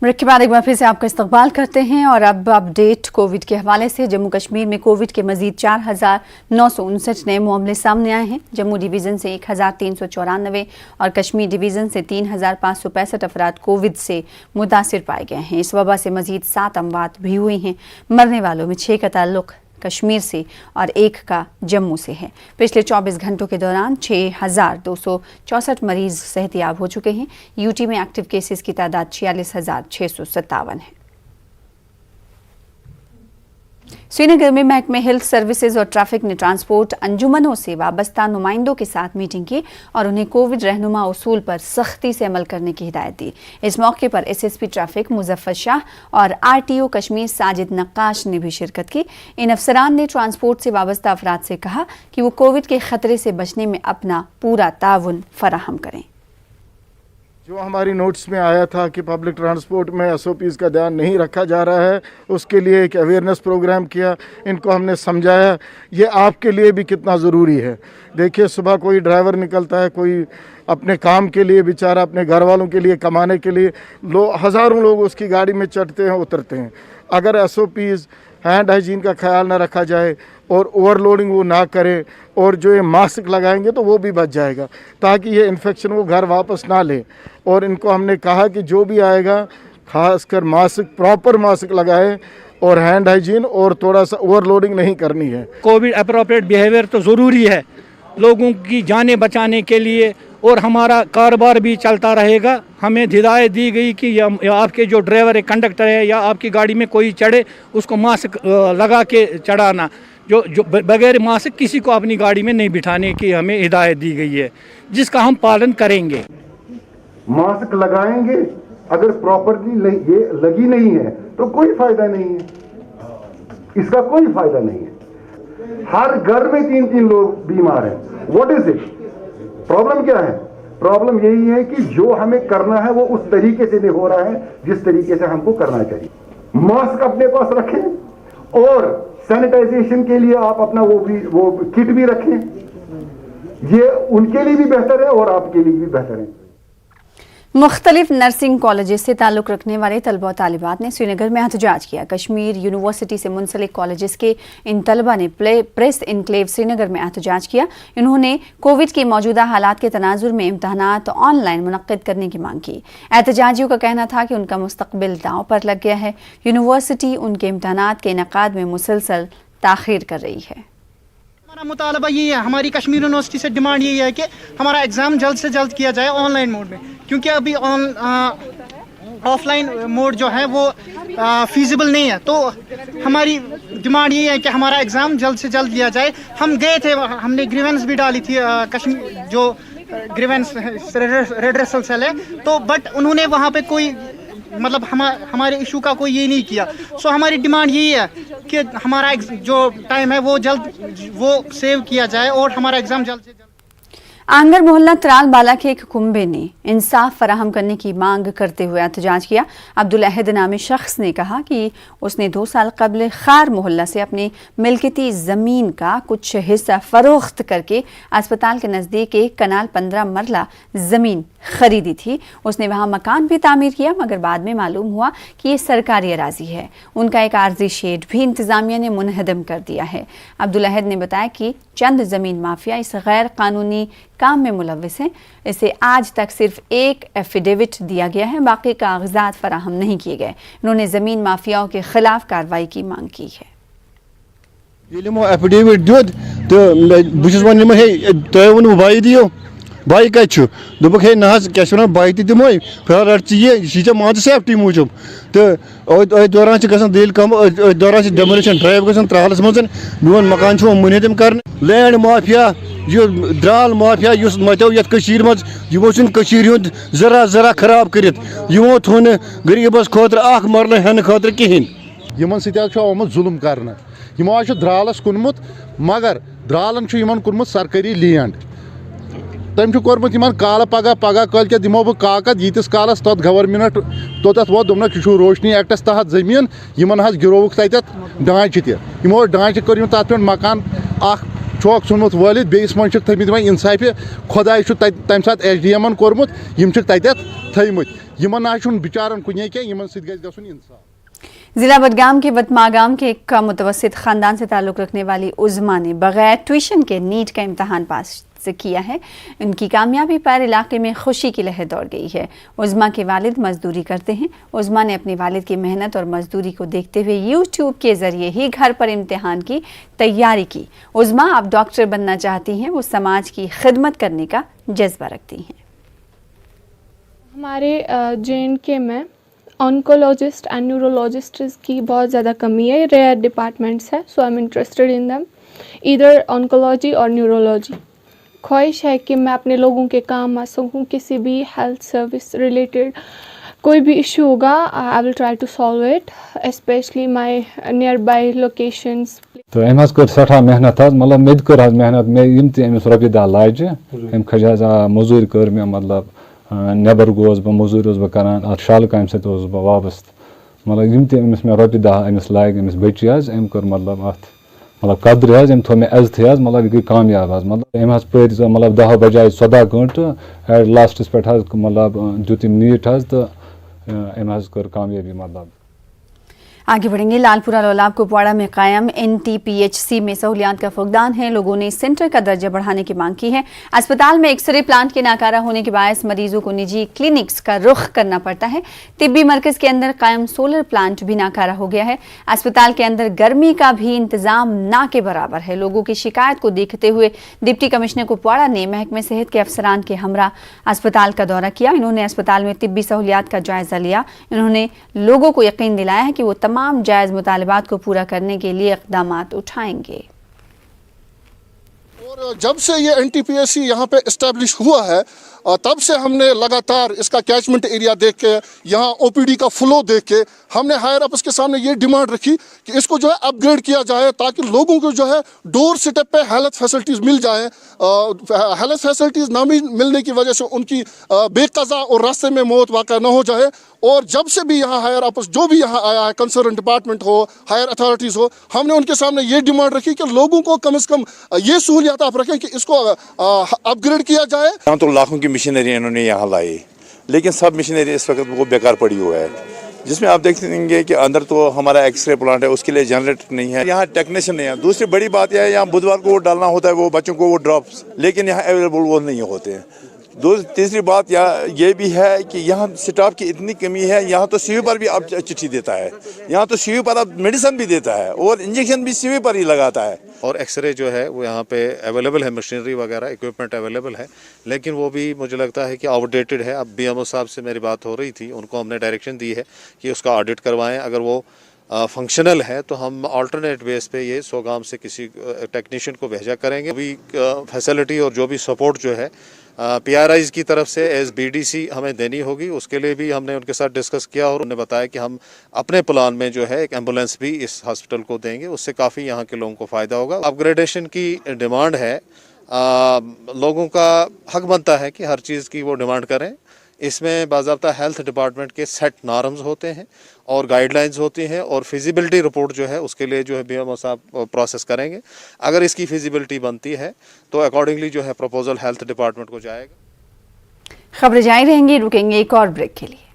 Break के बाद एक बार फिर से आपका इस्तकबाल करते हैं और अब अपडेट कोविड के हवाले से। जम्मू कश्मीर में कोविड के मजीद 4,959 नए मामले सामने आए हैं। जम्मू डिवीज़न से 1,394 और कश्मीर डिवीज़न से 3,565 अफराद कोविड से मुतासिर पाए गए हैं। इस वबा से मजीद 7 अमवात भी हुई हैं। मरने वालों में 6 का ताल्लुक कश्मीर से और 1 का जम्मू से है। पिछले 24 घंटों के दौरान 6,264 मरीज सेहतियाब हो चुके हैं। यूटी में एक्टिव केसेस की तादाद 46,657 है। श्रीनगर में महकमे हेल्थ सर्विसेज और ट्रैफिक ने ट्रांसपोर्ट अंजुमनों से वाबस्ता नुमाइंदों के साथ मीटिंग की और उन्हें कोविड रहनुमा उसूल पर सख्ती से अमल करने की हिदायत दी। इस मौके पर एसएसपी ट्रैफिक मुजफ्फर शाह और आरटीओ कश्मीर साजिद नक्काश ने भी शिरकत की। इन अफसरान ने ट्रांसपोर्ट से वाबस्ता अफराद से कहा कि वो कोविड के खतरे से बचने में अपना पूरा ताउन फराहम करें। जो हमारी नोट्स में आया था कि पब्लिक ट्रांसपोर्ट में एसओपीज़ का ध्यान नहीं रखा जा रहा है, उसके लिए एक अवेयरनेस प्रोग्राम किया। इनको हमने समझाया ये आपके लिए भी कितना ज़रूरी है। देखिए, सुबह कोई ड्राइवर निकलता है, कोई अपने काम के लिए बेचारा, अपने घर वालों के लिए, कमाने के लिए, हज़ारों लोग उसकी गाड़ी में चढ़ते हैं, उतरते हैं। अगर एसओपीज़ हैंड हाइजीन का ख्याल ना रखा जाए और ओवरलोडिंग वो ना करे और जो ये मास्क लगाएंगे तो वो भी बच जाएगा, ताकि ये इन्फेक्शन वो घर वापस ना ले। और इनको हमने कहा कि जो भी आएगा खासकर मास्क, प्रॉपर मास्क लगाए और हैंड हाइजीन और थोड़ा सा ओवरलोडिंग नहीं करनी है। कोविड अप्रोप्रिएट बिहेवियर तो ज़रूरी है लोगों की जानें बचाने के लिए, और हमारा कारोबार भी चलता रहेगा। हमें हिदायत दी गई कि आपके जो ड्राइवर है, कंडक्टर है, या आपकी गाड़ी में कोई चढ़े उसको मास्क लगा के चढ़ाना। जो बगैर मास्क किसी को अपनी गाड़ी में नहीं बिठाने की हमें हिदायत दी गई है, जिसका हम पालन करेंगे। मास्क लगाएंगे, अगर प्रॉपर्ली ये लगी नहीं है तो कोई फायदा नहीं है, इसका कोई फायदा नहीं है। हर घर में 3-3 लोग बीमार हैं। What is it? प्रॉब्लम क्या है? प्रॉब्लम यही है कि जो हमें करना है वो उस तरीके से नहीं हो रहा है जिस तरीके से हमको करना चाहिए। मास्क अपने पास रखें और सैनिटाइजेशन के लिए आप अपना वो किट भी रखें। ये उनके लिए भी बेहतर है और आपके लिए भी बेहतर है। मुख्तलिफ नर्सिंग कॉलेजेस से ताल्लुक़ रखने वाले तलबा और तालिबात ने श्रीनगर में एहतजाज किया। कश्मीर यूनिवर्सिटी से मुंसलिक कॉलेजेस के इन तलबा ने प्रेस इनक्लेव श्रीनगर में एहतजाज किया। इन्होंने कोविड के मौजूदा हालात के तनाजुर में इम्तहानात ऑनलाइन मुनक्किद करने की मांग की। एहतजाजियों का कहना था कि उनका मुस्तकबिल दांव पर लग गया है। यूनिवर्सिटी उनके इम्तहानात के इनेकाद में मुसलसल ताख़ीर कर रही है। हमारा मुतालबा यही है, हमारी कश्मीर यूनिवर्सिटी से डिमांड यही है कि हमारा एग्ज़ाम जल्द से जल्द किया जाए ऑनलाइन मोड में, क्योंकि अभी ऑफलाइन मोड जो है वो फीजिबल नहीं है। तो हमारी डिमांड यही है कि हमारा एग्ज़ाम जल्द से जल्द लिया जाए। हम गए थे, हमने ग्रीवेंस भी डाली थी, कश्मीर जो ग्रीवेंस रेड्रेसल सेल है, तो बट उन्होंने वहाँ पे कोई मतलब हमारे इशू का कोई ये नहीं किया। सो हमारी डिमांड यही है कि हमारा जो टाइम है वो जल्द वो सेव किया जाए और हमारा एग्ज़ाम जल्द से जल्द। आंगर मोहल्ला त्राल बाला के एक कुंबे ने इंसाफ फराहम करने की मांग करते हुए एहतजाज किया। अब्दुल अहद नामी शख्स ने कहा कि उसने 2 साल कबल खार मोहल्ला से अपनी मिल्कियती ज़मीन का कुछ हिस्सा फरोख्त करके अस्पताल के नज़दीक एक कनाल 15 मरला ज़मीन खरीदी थी। उसने वहाँ मकान भी तामीर किया, मगर बाद में मालूम हुआ कि ये सरकारी अराजी है। उनका एक आर्जी शेड भी इंतज़ामिया ने मुनहदम कर दिया है। अब्दुल अहद ने बताया कि चंद ज़मीन माफिया इस गैर कानूनी काम में मुलव्विस हैं। इसे आज तक सिर्फ एक एफिडेविट दिया गया है, बाकी कागजात फराहम नहीं किए गए। उन्होंने ज़मीन माफियाओं के खिलाफ कार्रवाई की मांग की है। एफिडेविट दियो तो भाई दियो भाई कु दोपक है ना क्या भाई दिमो फिलहाल रट ये मान सेफ्टी मूजूब तो दौरान दिल कम दौरान डेमोलिशन ड्राइव ग त्रालस मज मोन मकान मुनहदम कर। लैंड माफिया यह द्राल माफिया मतो ये मज यमो हुंद जरा खराब कर थो गरीबस खुद मरल हेन खुद कहें। यमन समुत जुल्म कर यमो द्रालस कुनमुत, मगर द्रालन कुनमुत सरकारी लैंड। तम कोर्मुत काल पगह कल के दिमो बह काकद यीतिस कालस तथ गवर्नमेंट तोत वो दोनक यह रोशनी एक्टस तहत जमीन यमन गिरोवुक तत ढांचे तमो ढांचे कर तथ पे मकान چوک ژھنمت وٲلِتھ بیٚیِس منٛز چھِکھ تھٲیمٕتۍ وۄنۍ اِنصافہِ خۄداے چھُ تَمہِ ساتہٕ SDM ن کوٚرمُت یِم چھِکھ تَتٮ۪تھ تھٲیمٕتۍ یِمن نہ چھُنہٕ بِچارن کُنے کینٛہہ یِمن سۭتۍ گژھِ گژھُن اِنصاف. ضلع بڈگام کے وتماگام کے ایک متوسط خاندان سے تعلق رکھنے والی عظما نے بغیر ٹیوشن کے نیٹ کا امتحان پاس کیا ہے. ان کی کامیابی پر علاقے میں خوشی کی لہر دوڑ گئی ہے. عظما کے والد مزدوری کرتے ہیں. عظما نے اپنے والد کی محنت اور مزدوری کو دیکھتے ہوئے YouTube کے ذریعے ہی گھر پر امتحان کی تیاری کی. عظما اب ڈاکٹر بننا چاہتی ہیں. وہ سماج کی خدمت کرنے کا جذبہ رکھتی ہیں. ہمارے JNK میں آنکولوجسٹ اینڈ نیورولوجسٹ کی بہت زیادہ کمی ہے. ریئر ڈپارٹمنٹس ہے. So I am interested in them either oncology اور نیورولوجی. خواہش ہے کہ میں اپنے لوگوں کے کام آ سکوں. کسی بھی ہیلتھ سروس ریلیٹڈ کوئی بھی ایشو ہوگا I will try to solve it especially my nearby locations. تو أمۍ حظ کٔر سٮ۪ٹھاہ محنت حظ مطلب مےٚ تہِ کٔر حظ محنت مےٚ یِم تہِ أمِس رۄپیہِ دَہ لاجہِ أمۍ کھٔج حظ موٚزوٗرۍ کٔر مےٚ مطلب نٮ۪بر گوس بہٕ موٚزوٗرۍ اوسُس بہٕ کَران اَتھ شالہٕ کامہِ سۭتۍ اوسُس بہٕ وابسطہٕ مطلب یِم تہِ أمِس مےٚ رۄپیہِ دَہ أمِس لاگہِ أمِس بٔچی حظ أمۍ کٔر مطلب اَتھ مطلب قدرِ حظ أمۍ تھوٚو مےٚ عزتھٕے حظ مطلب یہِ گٔے کامیاب حظ مطلب أمۍ حظ پٔرۍ مطلب 10 بجاے 14 گٲنٛٹہٕ ایٹ لاسٹَس پٮ۪ٹھ حظ مطلب دیُت أمۍ نیٖٹ حظ تہٕ أمۍ حظ کٔر کامیٲبی مطلب. آگے بڑھیں گے. لال پورہ لولاب کپواڑہ میں قائم NTPHC میں سہولیات کا فقدان ہے. لوگوں نے سینٹر کا درجہ بڑھانے کی مانگ کی ہے. اسپتال میں ایکس رے پلانٹ کے ناکارہ ہونے کے باعث مریضوں کو نجی کلینکس کا رخ کرنا پڑتا ہے. طبی مرکز کے اندر قائم سولر پلانٹ بھی ناکارہ ہو گیا ہے. اسپتال کے اندر گرمی کا بھی انتظام نہ کے برابر ہے. لوگوں کی شکایت کو دیکھتے ہوئے ڈپٹی کمشنر کپواڑہ نے محکمہ صحت کے افسران کے ہمراہ اسپتال کا دورہ کیا. انہوں نے اسپتال میں طبی سہولیات کا جائزہ لیا. انہوں نے لوگوں کو یقین دلایا ہے کہ وہ تمام جائز مطالبات کو پورا کرنے کے لیے اقدامات اٹھائیں گے. اور جب سے یہ NTPHC یہاں پہ اسٹیبلش ہوا ہے تب سے ہم نے لگاتار اس کا کیچمنٹ ایریا دیکھ کے یہاں OPD کا فلو دیکھ کے ہم نے ہائر اپس کے سامنے یہ ڈیمانڈ رکھی کہ اس کو جو ہے اپ گریڈ کیا جائے تاکہ لوگوں کو جو ہے ڈور سٹیپ پہ ہیلتھ فیسلٹیز مل جائیں. ہیلتھ فیسلٹیز نہ ملنے کی وجہ سے ان کی بے قضا اور راستے میں موت واقع نہ ہو جائے. اور جب سے بھی یہاں ہائر اپس جو بھی یہاں آیا ہے کنسرن ڈپارٹمنٹ ہو ہائر اتھارٹیز ہو ہم نے ان کے سامنے یہ ڈیمانڈ رکھی کہ لوگوں کو کم از کم یہ سہولیات آپ رکھیں کہ اس کو اپ گریڈ کیا جائے. یہاں تو لاکھوں کی مشینری انہوں نے یہاں لائی لیکن سب مشینری اس وقت وہ بیکار پڑی ہوا ہے جس میں آپ دیکھیں گے کہ اندر تو ہمارا ایکس رے پلانٹ ہے اس کے لیے جنریٹر نہیں ہے. یہاں ٹیکنیشین نہیں ہے. دوسری بڑی بات یہ ہے یہاں بدھوار کو وہ ڈالنا ہوتا ہے وہ بچوں کو وہ ڈراپس لیکن یہاں اویلیبل وہ نہیں ہوتے ہیں. تیسری بات یہ بھی ہے کہ یہاں سٹاف کی اتنی کمی ہے. یہاں تو سی وی پر بھی اب چٹھی دیتا ہے. یہاں تو سی وی پر اب میڈیسن بھی دیتا ہے اور انجیکشن بھی سی وی پر ہی لگاتا ہے. اور ایکس رے جو ہے وہ یہاں پہ اویلیبل ہے مشینری وغیرہ اکوپمنٹ اویلیبل ہے لیکن وہ بھی مجھے لگتا ہے کہ آؤٹ ڈیٹڈ ہے. اب BMO صاحب سے میری بات ہو رہی تھی ان کو ہم نے ڈائریکشن دی ہے کہ اس کا آڈٹ کروائیں. اگر وہ فنکشنل ہے تو ہم آلٹرنیٹ بیس پہ یہ سوگام سے کسی ٹیکنیشین کو بھیجا کریں گے. ابھی فیسلٹی اور جو بھی سپورٹ جو ہے PRIs کی طرف سے ایز BDC ہمیں دینی ہوگی. اس کے لیے بھی ہم نے ان کے ساتھ ڈسکس کیا اور انہوں نے بتایا کہ ہم اپنے پلان میں جو ہے ایک ایمبولینس بھی اس ہاسپٹل کو دیں گے. اس سے کافی یہاں کے لوگوں کو فائدہ ہوگا. اپ گریڈیشن کی ڈیمانڈ ہے. لوگوں کا حق بنتا ہے کہ ہر چیز کی وہ ڈیمانڈ کریں. اس میں باضابطہ ہیلتھ ڈپارٹمنٹ کے سیٹ نارمز ہوتے ہیں اور گائیڈ لائنز ہوتی ہیں اور فیزیبلٹی رپورٹ جو ہے اس کے لیے جو ہے BMO صاحب پروسیس کریں گے. اگر اس کی فیزیبلٹی بنتی ہے تو اکارڈنگلی جو ہے پروپوزل ہیلتھ ڈپارٹمنٹ کو جائے گا. خبریں جاری رہیں گی. رکیں گے ایک اور بریک کے لیے.